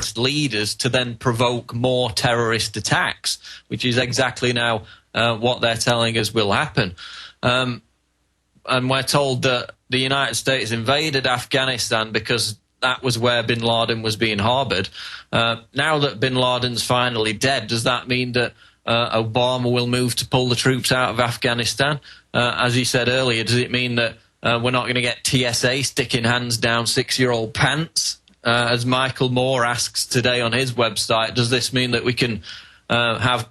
terrorist leaders to then provoke more terrorist attacks, which is exactly now what they're telling us will happen. And we're told that the United States invaded Afghanistan because that was where bin Laden was being harbored. Now that bin Laden's finally dead, does that mean that Obama will move to pull the troops out of Afghanistan? As you said earlier, does it mean that we're not going to get TSA sticking hands down 6-year-old pants? As Michael Moore asks today on his website, does this mean that we can have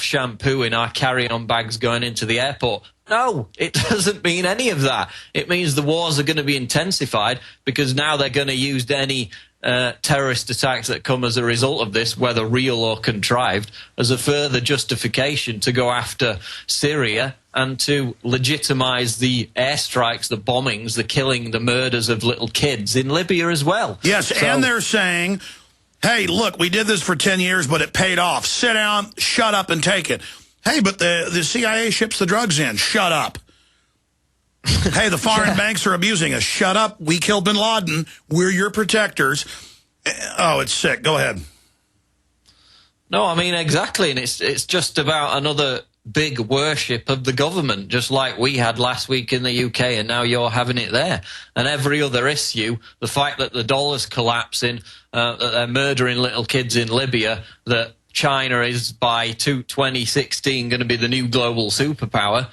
shampoo in our carry-on bags going into the airport? No, it doesn't mean any of that. It means the wars are going to be intensified because now they're going to use any terrorist attacks that come as a result of this, whether real or contrived, as a further justification to go after Syria and to legitimize the airstrikes, the bombings, the killing, the murders of little kids in Libya as well. Yes, so, and they're saying, hey, look, we did this for 10 years, but it paid off. Sit down, shut up, and take it. Hey, but the CIA ships the drugs in. Shut up. Hey, the foreign banks are abusing us. Shut up. We killed bin Laden. We're your protectors. Oh, it's sick. Go ahead. No, I mean, exactly. And it's just about another big worship of the government, just like we had last week in the UK, and now you're having it there. And every other issue, the fact that the dollar's collapsing, that they're murdering little kids in Libya, that China is by 2016 going to be the new global superpower,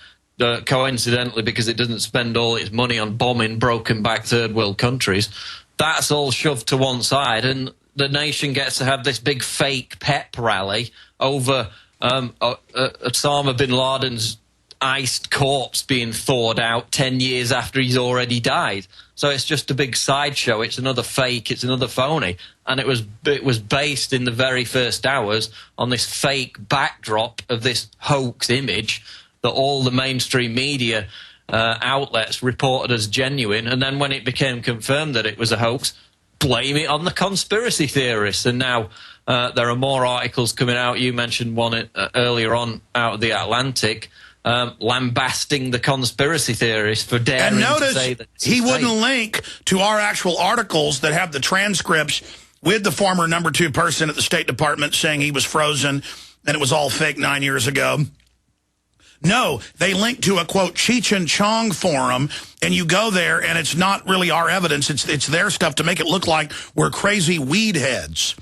coincidentally because it doesn't spend all its money on bombing broken back third world countries. That's all shoved to one side, and the nation gets to have this big fake pep rally over Osama Bin Laden's iced corpse being thawed out 10 years after he's already died. So it's just a big sideshow. It's another fake. It's another phony. And it was based in the very first hours on this fake backdrop of this hoax image that all the mainstream media outlets reported as genuine. And then when it became confirmed that it was a hoax, blame it on the conspiracy theorists. And now there are more articles coming out. You mentioned one earlier on out of the Atlantic, lambasting the conspiracy theorists for daring to say that he wouldn't link to our actual articles that have the transcripts with the former number 2 person at the State Department saying he was frozen and it was all fake 9 years ago. No, they link to a, quote, Cheech and Chong forum, and you go there, and it's not really our evidence. It's their stuff to make it look like we're crazy weed heads.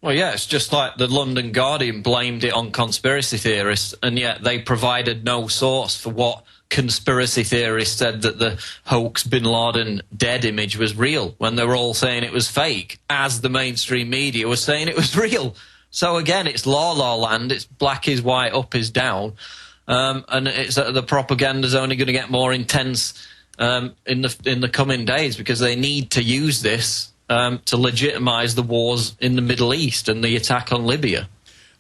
Well, yeah, it's just like the London Guardian blamed it on conspiracy theorists, and yet they provided no source for what conspiracy theorists said that the hoax Bin Laden dead image was real, when they were all saying it was fake, as the mainstream media was saying it was real. So again, it's la land. It's black is white, up is down, and it's the propaganda's only going to get more intense in the coming days because they need to use this to legitimize the wars in the Middle East and the attack on Libya.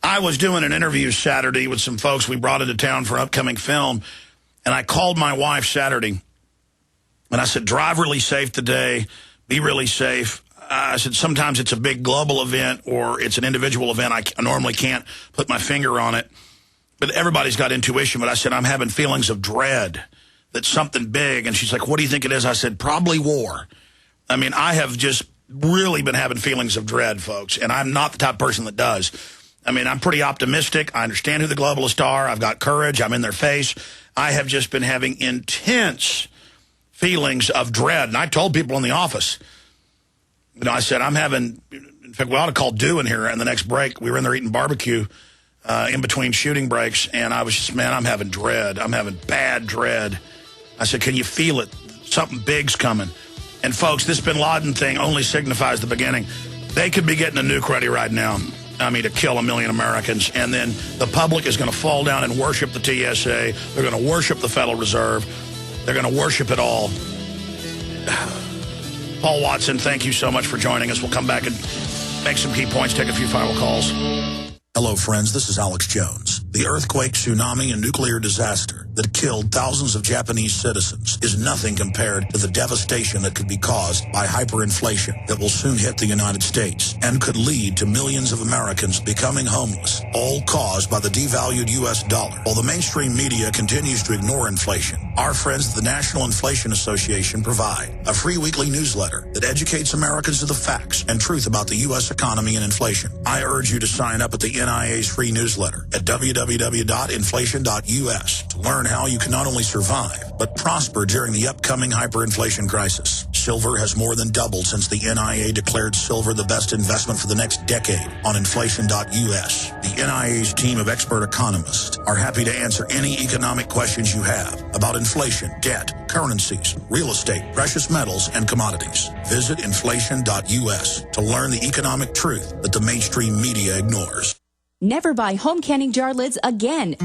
I was doing an interview Saturday with some folks we brought into town for upcoming film, and I called my wife Saturday, and I said, drive really safe today, be really safe. I said, sometimes it's a big global event or it's an individual event. I normally can't put my finger on it. But everybody's got intuition. But I said, I'm having feelings of dread that something big. And she's like, what do you think it is? I said, probably war. I mean, I have just really been having feelings of dread, folks. And I'm not the type of person that does. I mean, I'm pretty optimistic. I understand who the globalists are. I've got courage. I'm in their face. I have just been having intense feelings of dread. And I told people in the office, you know, I said, I'm having, in fact, we ought to call Dew in here in the next break. We were in there eating barbecue in between shooting breaks, and I was just, man, I'm having dread. I'm having bad dread. I said, can you feel it? Something big's coming. And, folks, this Bin Laden thing only signifies the beginning. They could be getting a nuke ready right now, I mean, to kill 1 million Americans, and then the public is going to fall down and worship the TSA. They're going to worship the Federal Reserve. They're going to worship it all. Paul Watson, thank you so much for joining us. We'll come back and make some key points, take a few final calls. Hello, friends. This is Alex Jones. The earthquake, tsunami, and nuclear disaster that killed thousands of Japanese citizens is nothing compared to the devastation that could be caused by hyperinflation that will soon hit the United States and could lead to millions of Americans becoming homeless, all caused by the devalued U.S. dollar. While the mainstream media continues to ignore inflation, our friends at the National Inflation Association provide a free weekly newsletter that educates Americans of the facts and truth about the U.S. economy and inflation. I urge you to sign up at the NIA's free newsletter at www.inflation.us to learn how you can not only survive, but prosper during the upcoming hyperinflation crisis. Silver has more than doubled since the NIA declared silver the best investment for the next decade on inflation.us. The NIA's team of expert economists are happy to answer any economic questions you have about inflation, debt, currencies, real estate, precious metals, and commodities. Visit inflation.us to learn the economic truth that the mainstream media ignores. Never buy home canning jar lids again.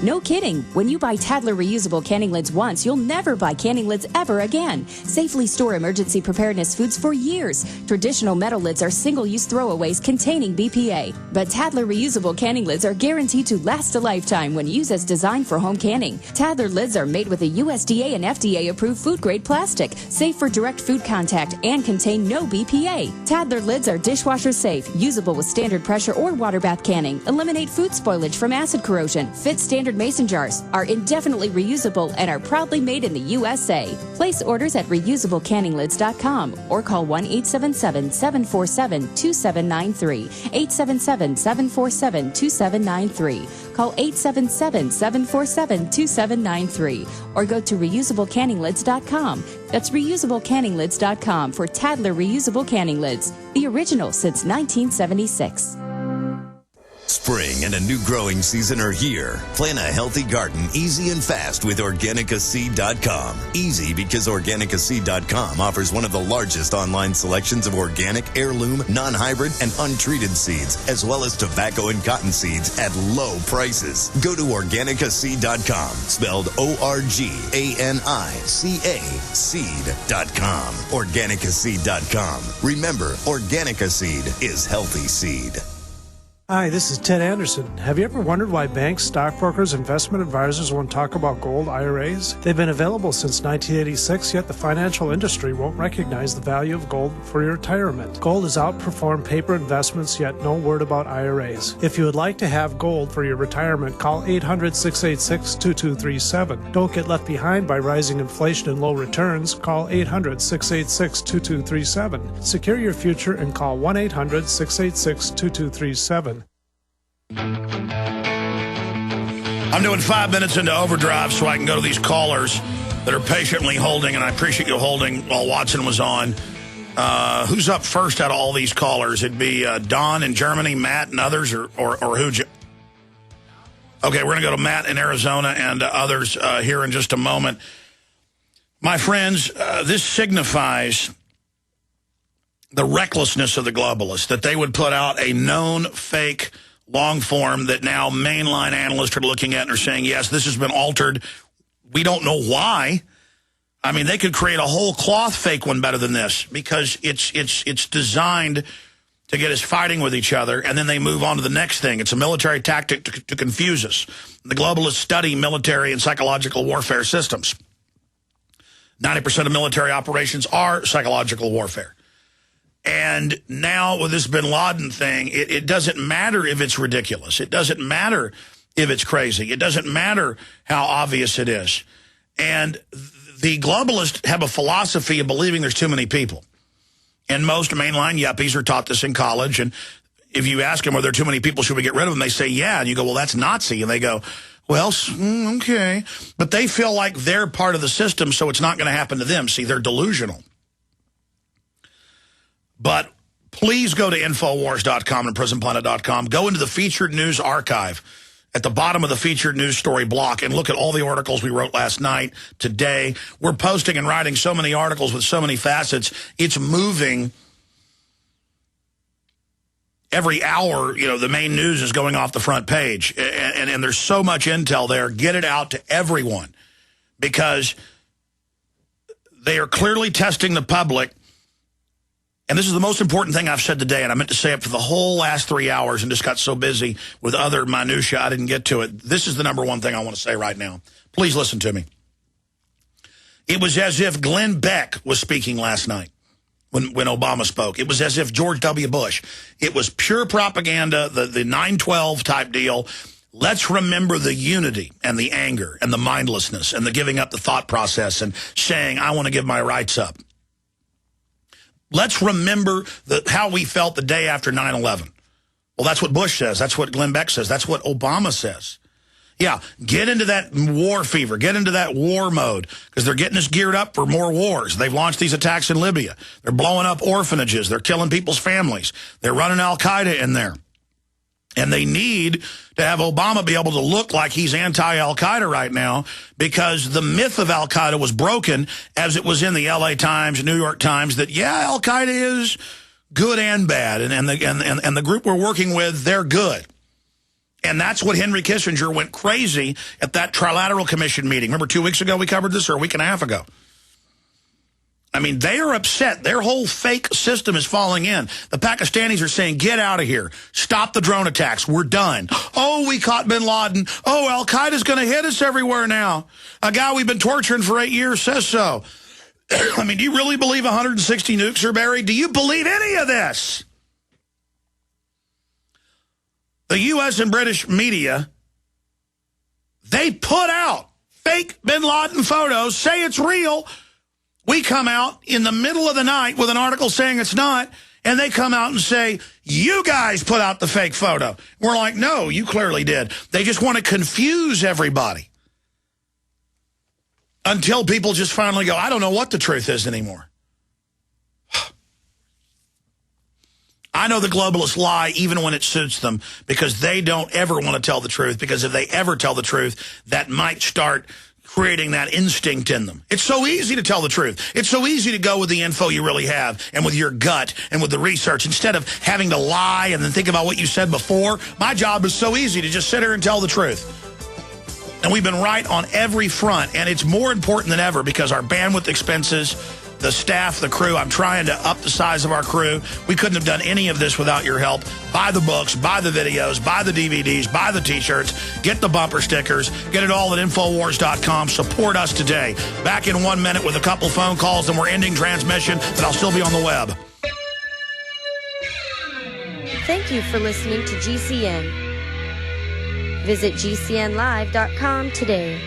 No kidding. When you buy Tadler reusable canning lids once, you'll never buy canning lids ever again. Safely store emergency preparedness foods for years. Traditional metal lids are single-use throwaways containing BPA. But Tadler reusable canning lids are guaranteed to last a lifetime when used as designed for home canning. Tadler lids are made with a USDA and FDA-approved food-grade plastic, safe for direct food contact, and contain no BPA. Tadler lids are dishwasher safe, usable with standard pressure or water bath canning, eliminate food spoilage from acid corrosion, fit standard mason jars, are indefinitely reusable, and are proudly made in the USA. Place orders at reusablecanninglids.com or call 1-877-747-2793. 877-747-2793. Call 877-747-2793 or go to reusablecanninglids.com. That's reusablecanninglids.com for Tadler reusable canning lids, the original since 1976. Spring and a new growing season are here. Plan a healthy garden easy and fast with organicaseed.com. Easy because organicaseed.com offers one of the largest online selections of organic, heirloom, non-hybrid, and untreated seeds, as well as tobacco and cotton seeds at low prices. Go to organicaseed.com, spelled O-R-G-A-N-I-C-A, seed.com. Organicaseed.com. Remember, Organica Seed is healthy seed. Hi, this is Ted Anderson. Have you ever wondered why banks, stockbrokers, investment advisors won't talk about gold IRAs? They've been available since 1986, yet the financial industry won't recognize the value of gold for your retirement. Gold has outperformed paper investments, yet no word about IRAs. If you would like to have gold for your retirement, call 800-686-2237. Don't get left behind by rising inflation and low returns. Call 800-686-2237. Secure your future and call 1-800-686-2237. I'm doing 5 minutes into overdrive so I can go to these callers that are patiently holding, and I appreciate you holding while Watson was on. Who's up first out of all these callers? It'd be Don in Germany, Matt and others, or who? Okay, we're going to go to Matt in Arizona and others here in just a moment. My friends, this signifies the recklessness of the globalists, that they would put out a known fake long form that now mainline analysts are looking at and are saying, yes, this has been altered. We don't know why. I mean, they could create a whole cloth fake one better than this because it's designed to get us fighting with each other, and then they move on to the next thing. It's a military tactic to confuse us. The globalists study military and psychological warfare systems. 90% of military operations are psychological warfare. And now with this Bin Laden thing, it doesn't matter if it's ridiculous. It doesn't matter if it's crazy. It doesn't matter how obvious it is. And the globalists have a philosophy of believing there's too many people. And most mainline yuppies are taught this in college. And if you ask them, are there too many people, should we get rid of them? They say, yeah. And you go, well, that's Nazi. And they go, well, okay. But they feel like they're part of the system, so it's not going to happen to them. See, they're delusional. But please go to Infowars.com and PrisonPlanet.com. Go into the featured news archive at the bottom of the featured news story block and look at all the articles we wrote last night, today. We're posting and writing so many articles with so many facets. It's moving. Every hour, you know, the main news is going off the front page. And there's so much intel there. Get it out to everyone because they are clearly testing the public And this is the most important thing I've said today, and I meant to say it for the whole last 3 hours and just got so busy with other minutiae I didn't get to it. This is the number one thing I want to say right now. Please listen to me. It was as if Glenn Beck was speaking last night when Obama spoke. It was as if George W. Bush. It was pure propaganda, the 9/12 type deal. Let's remember the unity and the anger and the mindlessness and the giving up the thought process and saying, I want to give my rights up. Let's remember how we felt the day after 9/11. Well, that's what Bush says. That's what Glenn Beck says. That's what Obama says. Yeah, get into that war fever. Get into that war mode because they're getting us geared up for more wars. They've launched these attacks in Libya. They're blowing up orphanages. They're killing people's families. They're running al-Qaeda in there. And they need to have Obama be able to look like he's anti-al-Qaeda right now because the myth of al-Qaeda was broken as it was in the L.A. Times, New York Times, that, yeah, al-Qaeda is good and bad. And the group we're working with, they're good. And that's what Henry Kissinger went crazy at that Trilateral Commission meeting. Remember 2 weeks ago we covered this, or a week and a half ago? I mean, they are upset. Their whole fake system is falling in. The Pakistanis are saying, get out of here. Stop the drone attacks. We're done. Oh, we caught Bin Laden. Oh, al-Qaeda's going to hit us everywhere now. A guy we've been torturing for 8 years says so. I mean, do you really believe 160 nukes are buried? Do you believe any of this? The U.S. and British media, they put out fake Bin Laden photos, say it's real. We come out in the middle of the night with an article saying it's not, and they come out and say, you guys put out the fake photo. We're like, no, you clearly did. They just want to confuse everybody until people just finally go, I don't know what the truth is anymore. I know the globalists lie even when it suits them because they don't ever want to tell the truth, because if they ever tell the truth, that might start creating that instinct in them. It's so easy to tell the truth. It's so easy to go with the info you really have and with your gut and with the research instead of having to lie and then think about what you said before. My job is so easy to just sit here and tell the truth. And we've been right on every front, and it's more important than ever because our bandwidth expenses, the staff, the crew, I'm trying to up the size of our crew. We couldn't have done any of this without your help. Buy the books, buy the videos, buy the DVDs, buy the T-shirts, get the bumper stickers, get it all at Infowars.com. Support us today. Back in 1 minute with a couple phone calls, and we're ending transmission, but I'll still be on the web. Thank you for listening to GCN. Visit GCNlive.com today.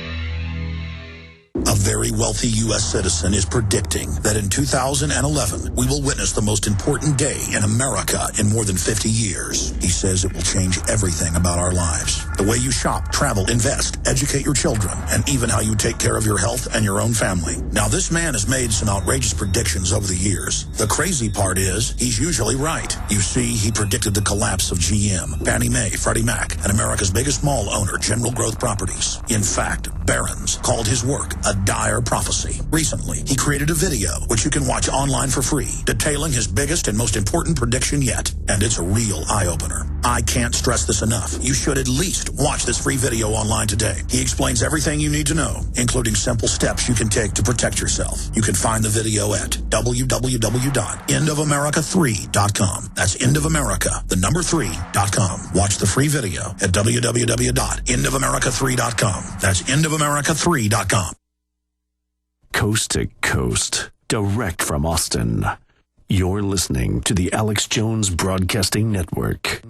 A very wealthy U.S. citizen is predicting that in 2011, we will witness the most important day in America in more than 50 years. He says it will change everything about our lives. The way you shop, travel, invest, educate your children, and even how you take care of your health and your own family. Now, this man has made some outrageous predictions over the years. The crazy part is, he's usually right. You see, he predicted the collapse of GM, Fannie Mae, Freddie Mac, and America's biggest mall owner, General Growth Properties. In fact, Barron's called his work a dire prophecy. Recently, he created a video, which you can watch online for free, detailing his biggest and most important prediction yet. And it's a real eye-opener. I can't stress this enough. You should at least watch this free video online today. He explains everything you need to know, including simple steps you can take to protect yourself. You can find the video at www.endofamerica3.com. That's endofamerica, the number 3.com. Watch the free video at www.endofamerica3.com. That's endofamerica3.com. Coast to coast, direct from Austin. You're listening to the Alex Jones Broadcasting Network.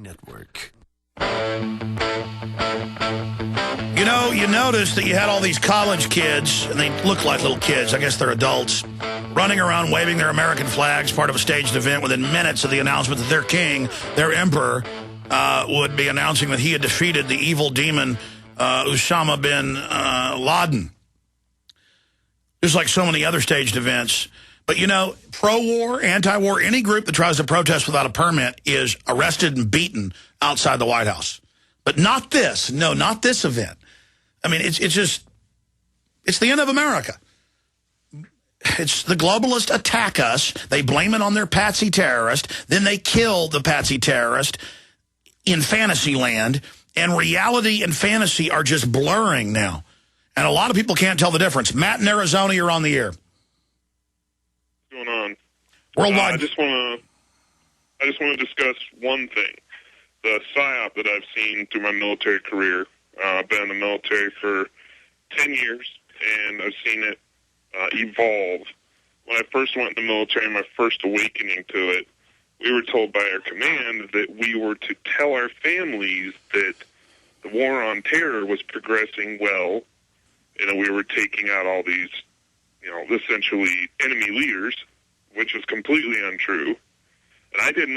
You know, you noticed that you had all these college kids, and they look like little kids, I guess they're adults, running around waving their American flags, part of a staged event within minutes of the announcement that their king, their emperor, would be announcing that he had defeated the evil demon Osama Bin Laden. There's like so many other staged events. But, you know, pro-war, anti-war, any group that tries to protest without a permit is arrested and beaten outside the White House. But not this. No, not this event. I mean, it's the end of America. It's the globalists attack us. They blame it on their patsy terrorist. Then they kill the patsy terrorist in fantasy land. And reality and fantasy are just blurring now. And a lot of people can't tell the difference. Matt in Arizona, you're on the air. What's going on? Worldwide. I just want to discuss one thing: the psyop that I've seen through my military career. I've been in the military for 10 years, and I've seen it evolve. When I first went in the military, my first awakening to it, we were told by our command that we were to tell our families that the war on terror was progressing well, and that we were taking out all these, essentially enemy leaders, which is completely untrue. And I didn't